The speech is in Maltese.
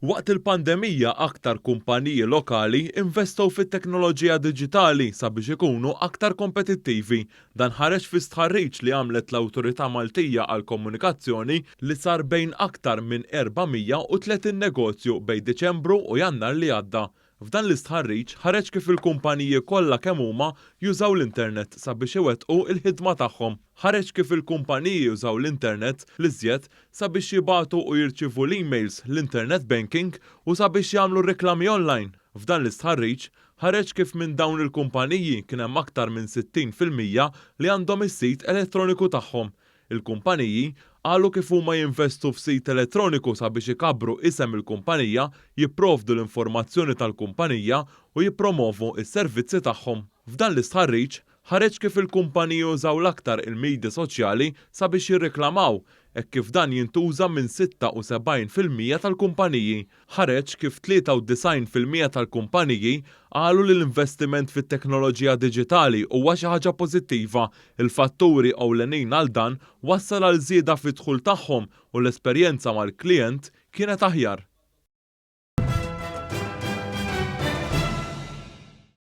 Waqt il-pandemija aktar kumpaniji lokali investew fit-teknoloġija diġitali sabiex ikunu aktar kompetittivi. Dan ħareġ fi stħarriġ li għamlet l-Awtorità Maltija għall-Komunikazzjoni li sar bejn aktar minn 430 negozju bejn Diċembru u Jannar li għadda. F'dan l-istħarriġ ħareġ kif il-kumpaniji kollha kemm huma jużaw l-internet sabiex iwettqu l-ħidma tagħhom. Ħareġ kif il-kumpaniji jużaw l-internet l-iżjed sabiex jibagħtu u jirċievu l-emails, l-internet banking u sabiex jagħmlu reklami online. F'dan l-istħarriġ ħareġ kif minn dawn il-kumpaniji kien hemm aktar minn 60% li għandhom is-sit elettroniku tagħhom. Il-kumpaniji qalu kif huma jinvestu f'sit elettroniku sabiex ikabbru isem il-kumpanija, jipprovdu l-informazzjoni tal-kumpanija u jippromovu s-servizzi tagħhom. F'dan l-istħarriġ ħareġ kif il-kumpaniji użaw l-aktar il-medja soċjali sabiex jirriklamaw, hekk kif dan jintuża minn 76% tal-kumpaniji. Ħareġ kif 93% tal-kumpaniji qalu li l-investiment fit-teknoloġija diġitali huwa xi ħaġa pożittiva. Il-fatturi ewlenin għal dan wassal għal żieda fid-dħul tagħhom u l-esperjenza mal-klijent kienet aħjar.